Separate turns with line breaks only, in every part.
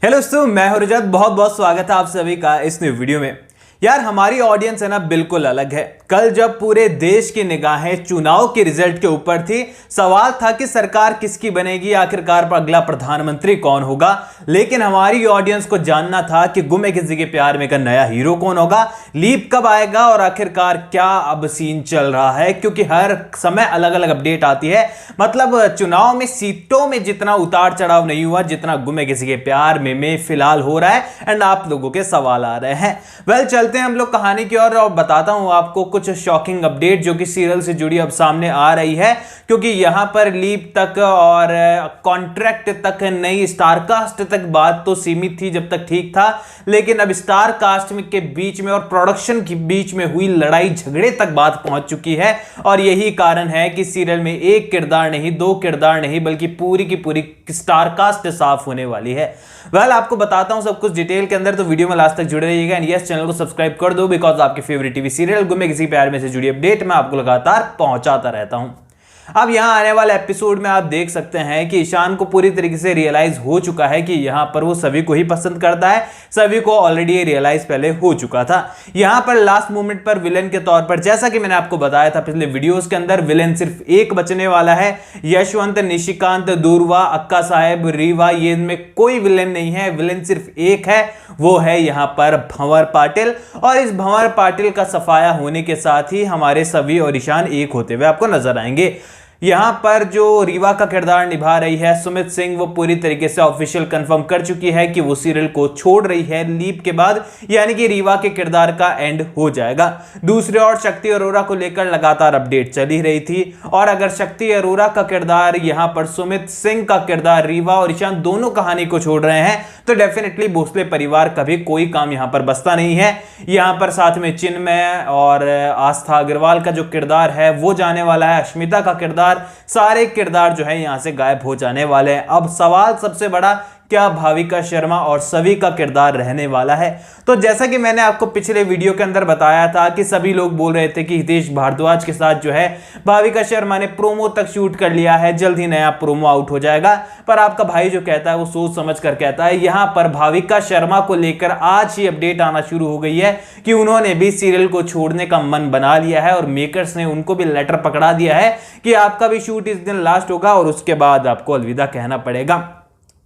Hello दोस्तों, मैं हूं रजत। बहुत बहुत स्वागत है आप सभी का इस न्यू वीडियो में। यार हमारी ऑडियंस है ना बिल्कुल अलग है। कल जब पूरे देश की निगाहें चुनाव के रिजल्ट के ऊपर थी, सवाल था कि सरकार किसकी बनेगी, आखिरकार अगला प्रधानमंत्री कौन होगा। लेकिन हमारी ऑडियंस को जानना था कि गुम है किसी के प्यार में का नया हीरो कौन होगा, लीप कब आएगा और आखिरकार क्या अब सीन चल रहा है। क्योंकि हर समय अलग अलग अपडेट आती है। मतलब चुनाव में सीटों में जितना उतार चढ़ाव नहीं हुआ जितना गुम है किसी के प्यार में फिलहाल हो रहा है। एंड आप लोगों के सवाल आ रहे हैं। वेल चलते हैं हम लोग कहानी की ओर और बताता हूं आपको कुछ शॉकिंग अपडेट जो कि सीरियल से जुड़ी अब सामने आ रही है। क्योंकि यहां पर लीप तक और कॉन्ट्रैक्ट तक, नई स्टार कास्ट तक बात तो सीमित थी जब तक ठीक था, लेकिन अब स्टार कास्ट के बीच में और प्रोडक्शन के बीच में हुई लड़ाई झगड़े तक बात पहुंच चुकी है। और यही कारण है कि सीरियल में एक किरदार नहीं, दो किरदार नहीं, बल्कि पूरी की पूरी स्टार कास्ट साफ होने वाली है। वेल आपको बताता हूं सब कुछ डिटेल के अंदर, तो वीडियो में लास्ट तक जुड़े रहिएगा। एंड यस, चैनल को सब्सक्राइब कर दो बिकॉज आपके फेवरेट टीवी सीरियल गुम है किसी प्यार में से जुड़ी अपडेट मैं आपको लगातार पहुंचाता रहता हूं। अब यहां आने वाले एपिसोड में आप देख सकते हैं कि ईशान को पूरी तरीके से रियलाइज हो चुका है कि यहां पर वो सभी को ही पसंद करता है। सभी को ऑलरेडी रियलाइज पहले हो चुका था। यहां पर लास्ट मोमेंट पर विलेन के तौर पर, जैसा कि मैंने आपको बताया था पिछले वीडियोस के अंदर, विलेन सिर्फ एक बचने वाला है। यशवंत, निशिकांत, दूरवा, अक्का साहेब, रीवा, ये इनमें कोई विलेन नहीं है। विलेन सिर्फ एक है, वो है यहां पर भंवर पाटिल। और इस भंवर पाटिल का सफाया होने के साथ ही हमारे सभी और ईशान एक होते हुए आपको नजर आएंगे। यहां पर जो रीवा का किरदार निभा रही है सुमित सिंह, वो पूरी तरीके से ऑफिशियल कंफर्म कर चुकी है कि वो सीरियल को छोड़ रही है लीप के बाद, यानी कि रीवा के किरदार का एंड हो जाएगा। दूसरी ओर शक्ति अरोरा को लेकर लगातार अपडेट चली रही थी। और अगर शक्ति अरोरा का किरदार, यहां पर सुमित सिंह का किरदार, रीवा और ईशान दोनों कहानी को छोड़ रहे हैं, तो डेफिनेटली भोसले परिवार का भी कोई काम यहां पर बचता नहीं है। यहां पर साथ में चिन्मय और आस्था अग्रवाल का जो किरदार है वो जाने वाला है। अश्मिता का किरदार, सारे किरदार जो है यहां से गायब हो जाने वाले हैं। अब सवाल सबसे बड़ा, क्या भाविका शर्मा और सभी का किरदार रहने वाला है? तो जैसा कि मैंने आपको पिछले वीडियो के अंदर बताया था कि सभी लोग बोल रहे थे कि हितेश भारद्वाज के साथ जो है भाविका शर्मा ने प्रोमो तक शूट कर लिया है, जल्द ही नया प्रोमो आउट हो जाएगा। पर आपका भाई जो कहता है वो सोच समझ कर कहता है। यहां पर भाविका शर्मा को लेकर आज ही अपडेट आना शुरू हो गई है कि उन्होंने भी सीरियल को छोड़ने का मन बना लिया है और मेकर्स ने उनको भी लेटर पकड़ा दिया है कि आपका भी शूट इस दिन लास्ट होगा और उसके बाद आपको अलविदा कहना पड़ेगा।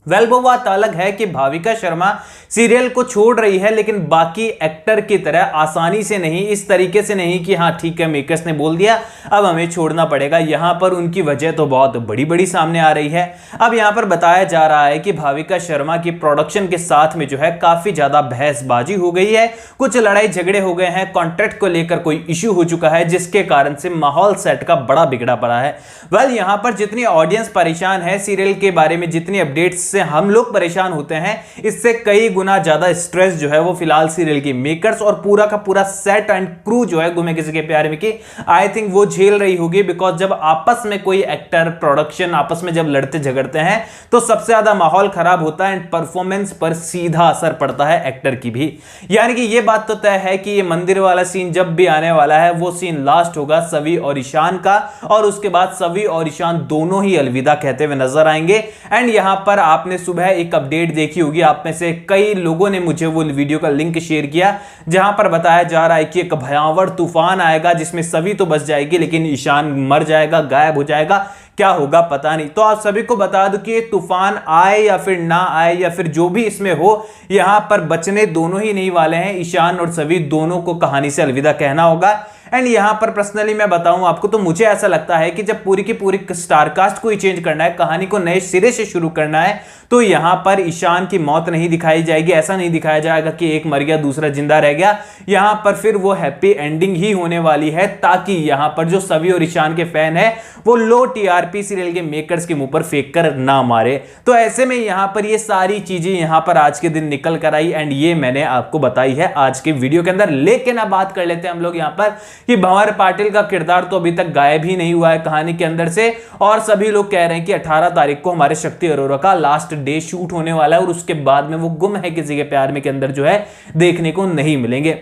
वेल वो बात अलग है कि भाविका शर्मा सीरियल को छोड़ रही है, लेकिन बाकी एक्टर की तरह आसानी से नहीं, इस तरीके से नहीं कि हाँ ठीक है मेकर्स ने बोल दिया अब हमें छोड़ना पड़ेगा। यहां पर उनकी वजह तो बहुत बड़ी बड़ी सामने आ रही है। अब यहां पर बताया जा रहा है कि भाविका शर्मा की प्रोडक्शन के साथ में जो है काफी ज्यादा बहसबाजी हो गई है, कुछ लड़ाई झगड़े हो गए हैं, कॉन्ट्रैक्ट को लेकर कोई इश्यू हो चुका है, जिसके कारण से माहौल सेट का बड़ा बिगड़ा पड़ा है। वेल यहां पर जितनी ऑडियंस परेशान है सीरियल के बारे में, जितनी अपडेट्स से हम लोग परेशान होते हैं, इससे कई गुना ज्यादा स्ट्रेस जो है वो फिलहाल सीरियल की मेकर्स और पूरा का पूरा सेट एंड क्रू जो है गुम है किसी के प्यार में की, आई थिंक वो झेल रही होगी। बिकॉज जब आपस में कोई एक्टर प्रोडक्शन आपस में जब लड़ते झगड़ते हैं तो सबसे ज्यादा माहौल खराब होता है एंड परफॉर्मेंस पर सीधा असर पड़ता है एक्टर की भी। यानी कि ये बात तो तय है कि ये मंदिर वाला सीन जब भी आने वाला है वो सीन लास्ट होगा सवी और ईशान का, और उसके बाद सवी और ईशान दोनों ही अलविदा कहते हुए नजर आएंगे। एंड यहां पर आपने सुबह एक अपडेट देखी होगी, आप में से कई लोगों ने मुझे वो वीडियो का लिंक शेयर किया जहां पर बताया जा रहा है कि एक भयावह तूफान आएगा जिसमें सभी तो बच जाएगी लेकिन ईशान मर जाएगा, गायब हो जाएगा। क्या होगा पता नहीं। तो आप सभी को बता दूं कि तूफान आए या फिर ना आए या फिर जो भी इसमें हो, यहां पर बचने दोनों ही नहीं वाले हैं। ईशान और सभी दोनों को कहानी से अलविदा कहना होगा। एंड यहां पर पर्सनली मैं बताऊं आपको, तो मुझे ऐसा लगता है कि जब पूरी की पूरी स्टारकास्ट को ही चेंज करना है, कहानी को नए सिरे से शुरू करना है, तो यहां पर ईशान की मौत नहीं दिखाई जाएगी। ऐसा नहीं दिखाया जाएगा कि एक मर गया दूसरा जिंदा रह गया। यहां पर फिर वो हैप्पी एंडिंग ही होने वाली है, ताकि यहां पर जो सभी और ईशान के फैन है वो लो टीआरपी सीरियल के मेकर्स के मुंह पर फेंक कर ना मारे। तो ऐसे में यहां पर ये सारी चीजें यहां पर आज के दिन निकल कर आई एंड ये मैंने आपको बताई है आज के वीडियो के अंदर। लेकिन अब बात कर लेते हैं हम लोग यहां पर कि भंवर पाटिल का किरदार तो अभी तक गायब ही नहीं हुआ है कहानी के अंदर से, और सभी लोग कह रहे हैं कि 18 तारीख को हमारे शक्ति अरोरा का लास्ट डे शूट होने वाला है और उसके बाद में वो गुम है किसी के प्यार में के अंदर जो है देखने को नहीं मिलेंगे।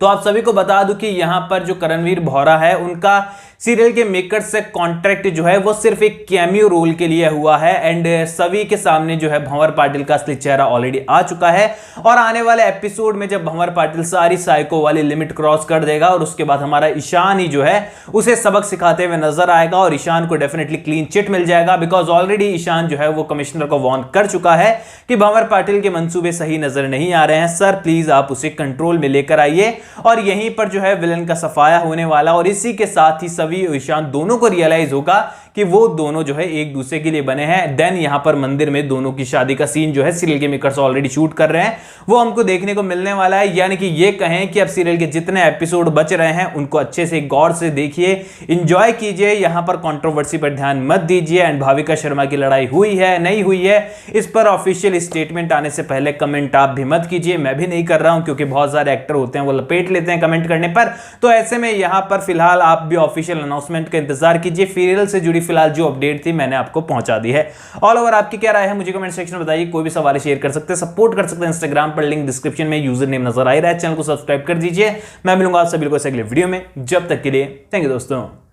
तो आप सभी को बता दूं कि यहां पर जो करणवीर बोहरा है उनका सीरियल के मेकर्स से कॉन्ट्रैक्ट जो है वो सिर्फ एक कैमियो रोल के लिए हुआ है एंड सभी के सामने जो है भंवर पाटिल का असली चेहरा ऑलरेडी आ चुका है और आने वाले एपिसोड में जब भंवर पाटिल सारी साइको वाली लिमिट क्रॉस कर देगा और उसके बाद हमारा ईशान ही जो है उसे सबक सिखाते हुए नजर आएगा और ईशान को डेफिनेटली क्लीन चिट मिल जाएगा बिकॉज ऑलरेडी ईशान जो है वो कमिश्नर को वार्न कर चुका है कि भंवर पाटिल के मंसूबे सही नजर नहीं आ रहे हैं, सर प्लीज आप उसे कंट्रोल में लेकर आइए। और यहीं पर जो है विलन का सफाया होने वाला और इसी के साथ ही सभी ईशान दोनों को रियलाइज होगा कि वो दोनों जो है एक दूसरे के लिए बने हैं। देन यहां पर मंदिर में दोनों की शादी का सीन जो है सीरियल के मेकर्स ऑलरेडी शूट कर रहे हैं वो हमको देखने को मिलने वाला है। यानी कि ये कहें कि अब सीरियल के जितने एपिसोड बच रहे हैं उनको अच्छे से गौर से देखिए, एंजॉय कीजिए, यहां पर कंट्रोवर्सी पर ध्यान मत दीजिए। एंड भाविका शर्मा की लड़ाई हुई है नहीं हुई है इस पर ऑफिशियल स्टेटमेंट आने से पहले कमेंट आप भी मत कीजिए, मैं भी नहीं कर रहा हूं क्योंकि बहुत सारे एक्टर होते हैं वो लपेट लेते हैं कमेंट करने पर। तो ऐसे में यहां पर फिलहाल आप भी ऑफिशियल अनाउंसमेंट का इंतजार कीजिए। सीरियल से जुड़ी फिलहाल जो अपडेट थी मैंने आपको पहुंचा दी है। ऑल ओवर आपकी क्या राय है मुझे कमेंट सेक्शन में बताइए, कोई भी सवाल शेयर कर सकते हैं, सपोर्ट कर सकते हैं इंस्टाग्राम पर, लिंक डिस्क्रिप्शन में यूजर नेम नजर आ रहा है, चैनल को सब्सक्राइब कर दीजिए। मैं मिलूंगा आप सभी लोगों से अगले वीडियो में, जब तक के लिए थैंक यू दोस्तों।